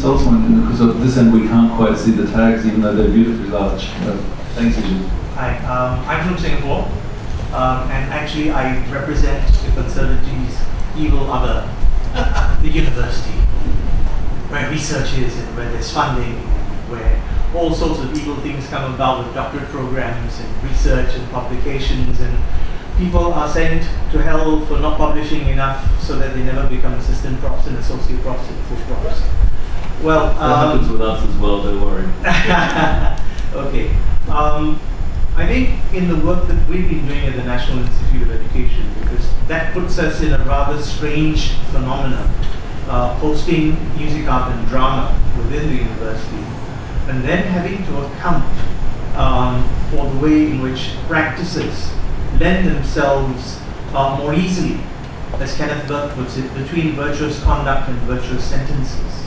also, because of this end, we can't quite see the tags, even though they're beautifully large. Thanks, Ajit. Hi, I'm from Singapore, and actually I represent the Conservatory's evil other, the university, where research is and where there's funding, where all sorts of evil things come about with doctorate programs and research and publications, and people are sent to hell for not publishing enough so that they never become assistant profs and associate profs and full profs. Well, that happens with us as well, don't worry. Okay. I think in the work that we've been doing at the National Institute of Education, because that puts us in a rather strange phenomenon, hosting music, art and drama within the university, and then having to account for the way in which practices lend themselves more easily, as Kenneth Burke puts it, between virtuous conduct and virtuous sentences.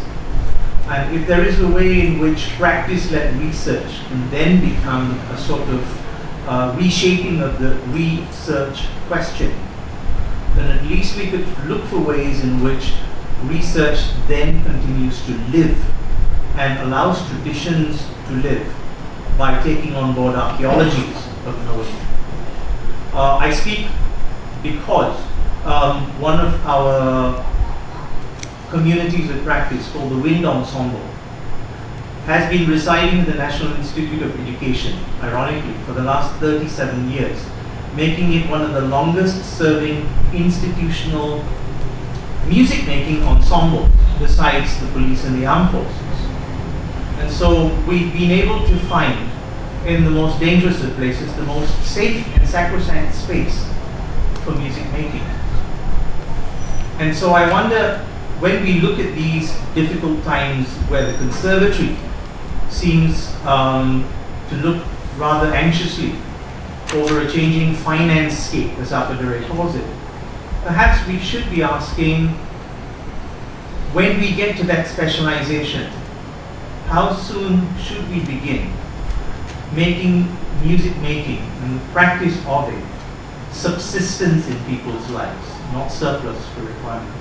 And if there is a way in which practice-led research can then become a sort of reshaping of the research question, then at least we could look for ways in which research then continues to live and allows traditions to live by taking on board archaeologies of knowing. I speak because one of our communities of practice called the Wind Ensemble has been residing in the National Institute of Education, ironically, for the last 37 years, making it one of the longest serving institutional music making ensembles besides the police and the armed forces. And so we've been able to find in the most dangerous of places the most safe and sacrosanct space for music making. And so I wonder, when we look at these difficult times where the Conservatory seems to look rather anxiously over a changing finance scape, as Appadure calls it, perhaps we should be asking, when we get to that specialization, how soon should we begin making music making and the practice of it subsistence in people's lives, not surplus for requirement?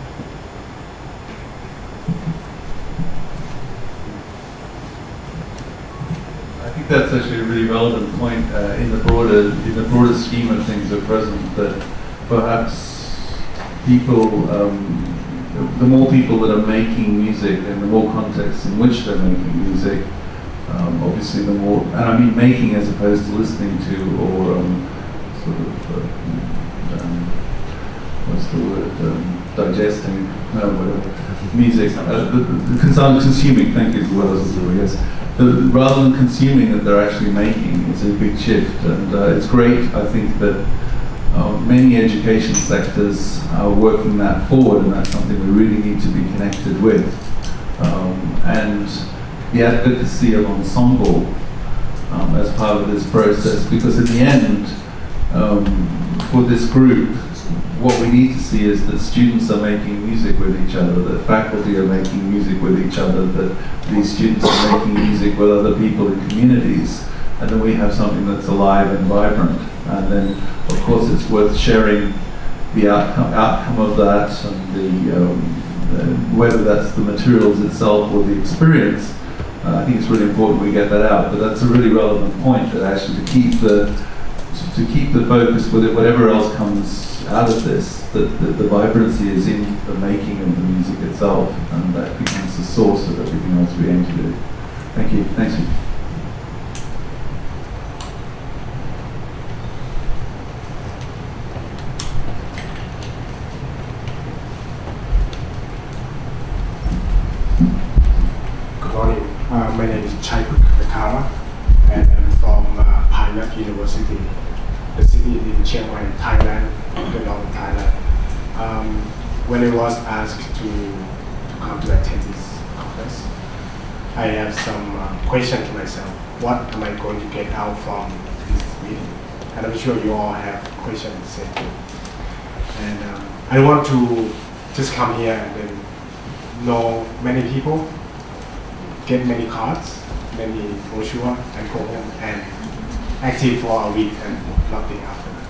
I think that's actually a really relevant point in the broader scheme of things at present, that perhaps people, the more people that are making music and the more contexts in which they're making music, obviously the more, and I mean making as opposed to listening to or sort of, what's the word, digesting, no, whatever, music, consuming, thank you, what else is it, yes. Rather than consuming, that they're actually making is a big shift, and it's great, I think, that many education sectors are working that forward, and that's something we really need to be connected with. And the advocacy of ensemble as part of this process, because in the end, for this group, what we need to see is that students are making music with each other, that faculty are making music with each other, that these students are making music with other people in communities, and then we have something that's alive and vibrant. And then, of course, it's worth sharing the outcome of that, and whether that's the materials itself or the experience. I think it's really important we get that out. But that's a really relevant point, that actually to keep the focus with it, whatever else comes out of this, that the vibrancy is in the making of the music itself, and that becomes the source of everything else we aim to do. Thank you. Thanks. Good morning. My name is Chaipuk Nakara, and I'm from Pioneer University, the city in Chiang Mai, Thailand, Northern Thailand. When I was asked to come to attend this conference, I have some question to myself. What am I going to get out from this meeting? And I'm sure you all have questions the same too. And I want to just come here and then know many people, get many cards, many brochure, and go home and active for a week and nothing after that.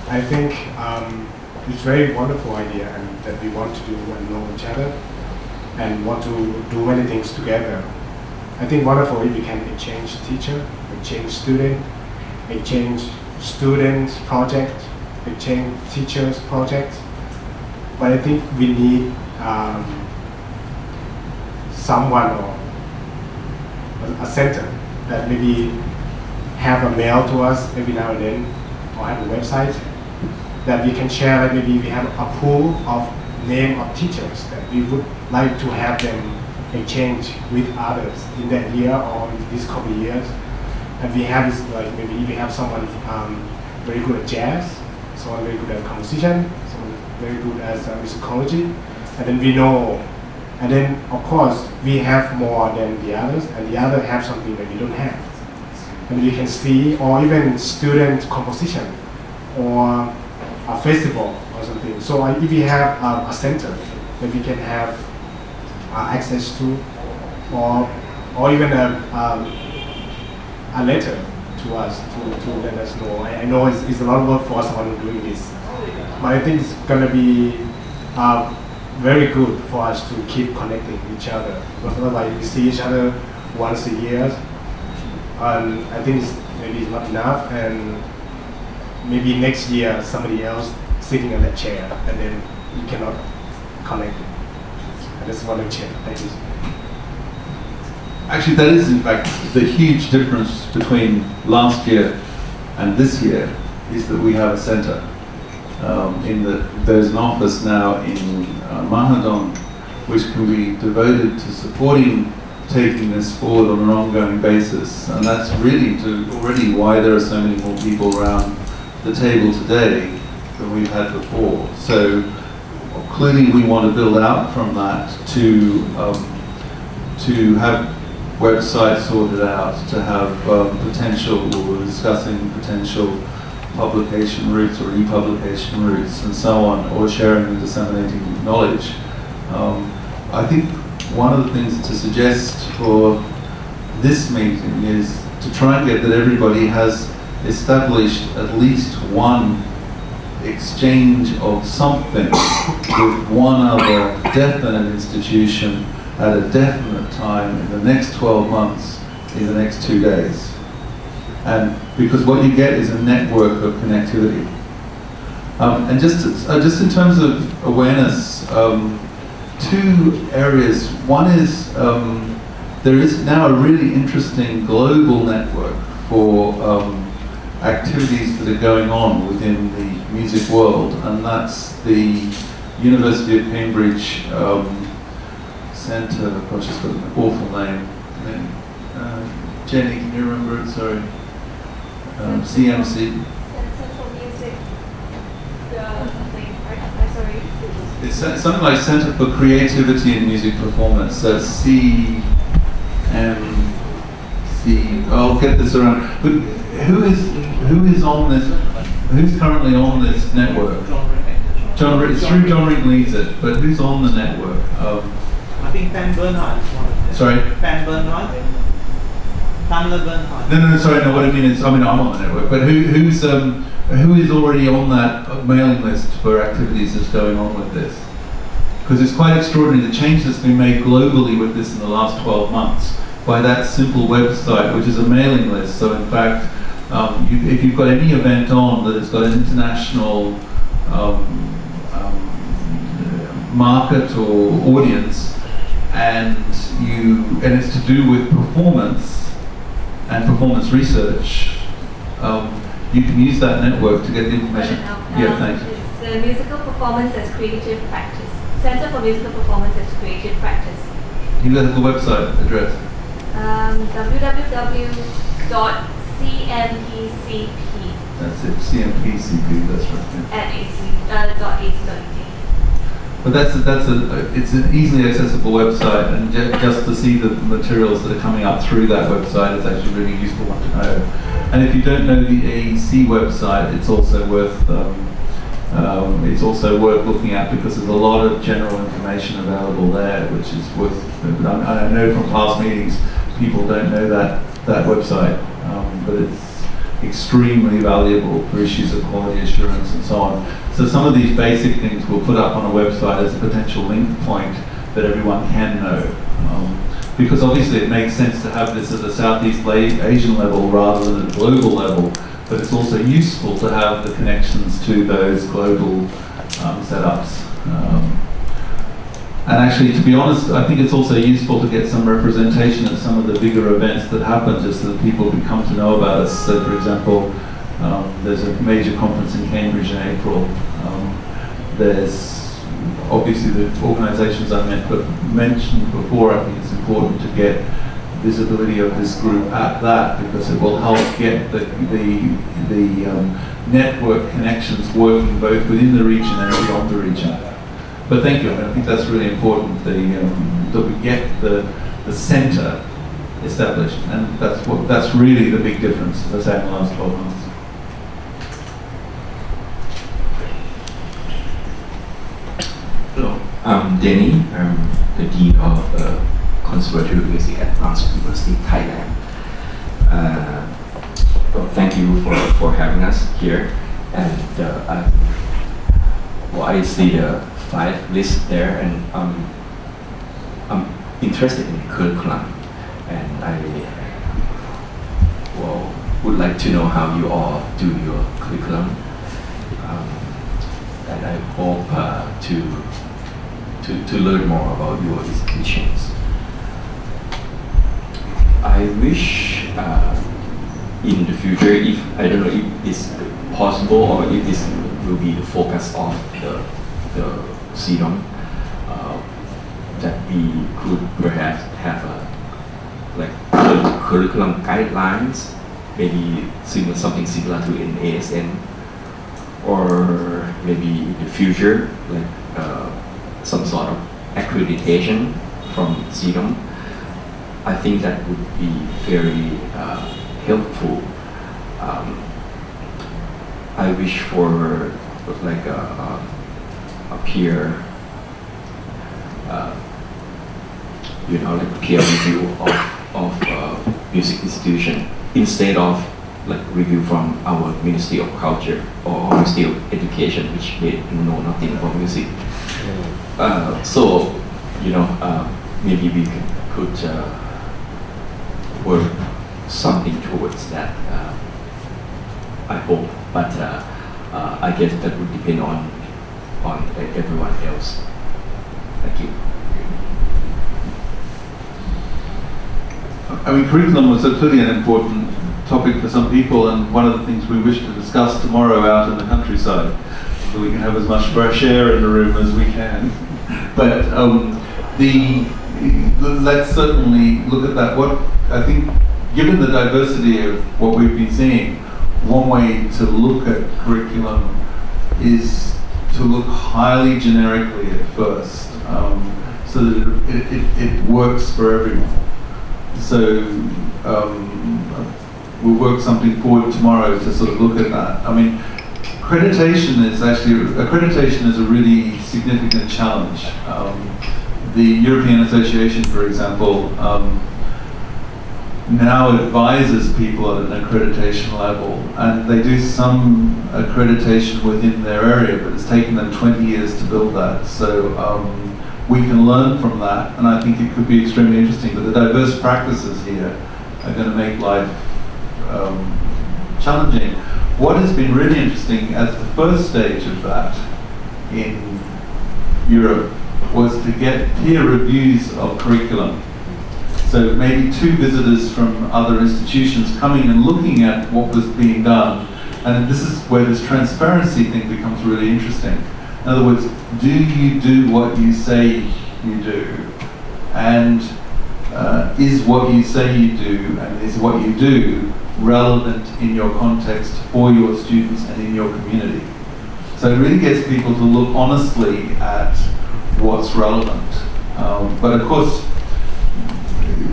I think it's very wonderful idea, and that we want to do and know each other. and want to do many things together. I think wonderful if we can exchange teacher, exchange students project, exchange teachers project. But I think we need someone or a center that maybe have a mail to us every now and then, or have a website that we can share. Like maybe we have a pool of name of teachers that we would like to have them exchange with others in that year or in these couple of years. And we have this, like maybe we have someone very good at jazz, someone very good at composition, someone very good at musicology, and then we know. And then of course we have more than the others, and the other have something that we don't have. And we can see, or even student composition, or a festival or something. So if we have a center that we can have access to, or even a letter to us to let us know. I know it's a lot of work for us on doing this, but I think it's going to be very good for us to keep connecting each other. Because otherwise we see each other once a year, and I think maybe it's not enough, and maybe next year somebody else sitting on that chair, and then you cannot connect. I just want to check. Thank you. Actually, that is in fact the huge difference between last year and this year, is that we have a centre. In that there's an office now in Mahadong, which can be devoted to supporting taking this forward on an ongoing basis, and that's really already why there are so many more people around the table today than we've had before. So clearly we want to build out from that to have websites sorted out, to have potential, we're discussing potential publication routes or e-publication routes and so on, or sharing and disseminating knowledge. I think one of the things to suggest for this meeting is to try and get that everybody has established at least one exchange of something with one other definite institution at a definite time in the next 12 months, in the next 2 days. And because what you get is a network of connectivity. And just in terms of awareness, 2 areas. One is there is now a really interesting global network for activities that are going on within the music world, and that's the University of Cambridge Centre. Gosh, it's got an awful name. Jenny, can you remember it? Sorry. CMC. Center for Music. Something. Sorry. It's something like Centre for Creativity in Music Performance. So CMC. I'll get this around. But who is on this? Who's currently on this network? It's through John Ring leads it, but who's on the network? I think Pam Bernhardt is one of them. Sorry? Pam Bernhardt? Pamela Bernhardt. No, sorry, no, what I mean is, I'm on the network, but who is already on that mailing list for activities that's going on with this? Because it's quite extraordinary, the change that's been made globally with this in the last 12 months by that simple website, which is a mailing list. So in fact, if you've got any event on that has got an international market or audience, and it's to do with performance and performance research, you can use that network to get the information. Yeah, thanks. It's Musical Performance as Creative Practice. Center for Musical Performance as Creative Practice. You got the website address? www.cmpcp. That's it, CMPCP, that's right. Yeah. .ac.uk. But it's an easily accessible website, and just to see the materials that are coming up through that website is actually a really useful one to know. And if you don't know the AEC website, it's also worth looking at, because there's a lot of general information available there, which is worth. I know from past meetings, people don't know that website, but it's extremely valuable for issues of quality assurance and so on. So some of these basic things we'll put up on a website as a potential link point that everyone can know. Because obviously it makes sense to have this at a Southeast Asian level rather than a global level, but it's also useful to have the connections to those global setups. And actually, to be honest, I think it's also useful to get some representation at some of the bigger events that happen, just so that people can come to know about us. So, for example, there's a major conference in Cambridge in April. There's obviously the organisations I mentioned before. I think it's important to get visibility of this group at that, because it will help get the network connections working both within the region and beyond the region. But thank you. I think that's really important. That we get the centre established, and that's really the big difference, as I say, in the last 12 months. Hello, I'm Denny. I'm the Dean of Conservatory Music at Advanced University, Thailand. Well, thank you for having us here. And I see the 5 lists there, and I'm interested in curriculum, and I would like to know how you all do your curriculum, and I hope to learn more about your institutions. I wish in the future, if I don't know if it's possible or if this will be the focus of the SEADOM, that we could perhaps have curriculum guidelines, maybe something similar to an ASN, or maybe in the future some sort of accreditation from SEADOM. I think that would be very helpful. I wish for a peer, peer review of music institution, instead of review from our Ministry of Culture or Ministry of Education, which they know nothing about music. So maybe we could work something towards that. I hope, but I guess that would depend on everyone else. Thank you. I mean, curriculum was clearly an important topic for some people, and one of the things we wish to discuss tomorrow out in the countryside, so we can have as much fresh air in the room as we can. But let's certainly look at that. What I think, given the diversity of what we've been seeing, one way to look at curriculum is to look highly generically at first, so that it works for everyone. So we'll work something forward tomorrow to sort of look at that. I mean, accreditation is a really significant challenge. The European Association, for example, now advises people at an accreditation level, and they do some accreditation within their area, but it's taken them 20 years to build that. So we can learn from that, and I think it could be extremely interesting. But the diverse practices here are going to make life challenging. What has been really interesting at the first stage of that in Europe was to get peer reviews of curriculum. So maybe 2 visitors from other institutions coming and looking at what was being done. And this is where this transparency thing becomes really interesting. In other words, do you do what you say you do? And is what you say you do, and is what you do relevant in your context for your students and in your community? So it really gets people to look honestly at what's relevant. But of course,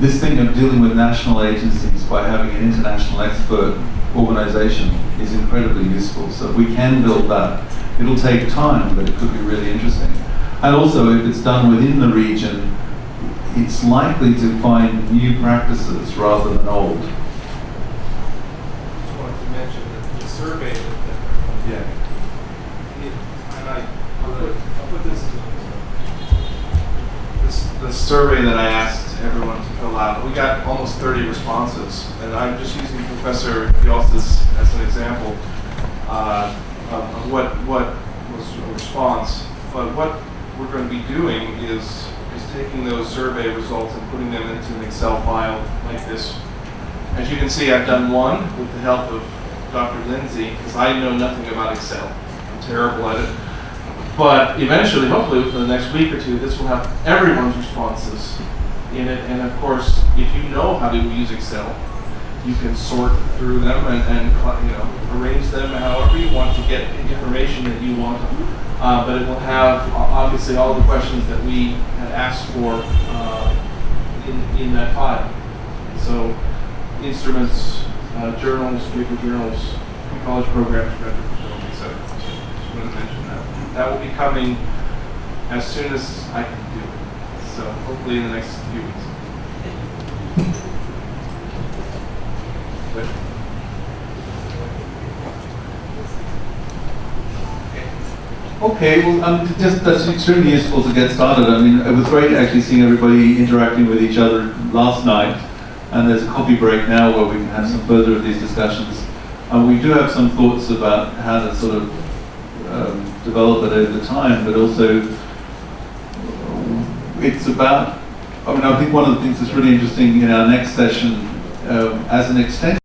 this thing of dealing with national agencies by having an international expert organization is incredibly useful. So if we can build that, it'll take time, but it could be really interesting. And also, if it's done within the region, it's likely to find new practices rather than old. I just wanted to mention that the survey and I'll put this in the the survey that I asked everyone to fill out, we got almost 30 responses, and I'm just using Professor Yostis as an example of what was a response. But what we're going to be doing is taking those survey results and putting them into an Excel file like this. As you can see, I've done one with the help of Dr. Lindsay, because I know nothing about Excel. I'm terrible at it. But eventually, hopefully within the next week or two, this will have everyone's responses in it. And of course, if you know how to use Excel, you can sort through them and arrange them however you want to get the information that you want. But it will have obviously all the questions that we had asked for in that file. So instruments, journals, paper journals, college programs, etc. Just want to mention that. That will be coming as soon as I can do it. So hopefully in the next few weeks. Okay, well, that's extremely useful to get started. I mean, it was great actually seeing everybody interacting with each other last night, and there's a coffee break now where we can have some further of these discussions. And we do have some thoughts about how to sort of develop it over time, but also it's about, I think one of the things that's really interesting in our next session, as an extension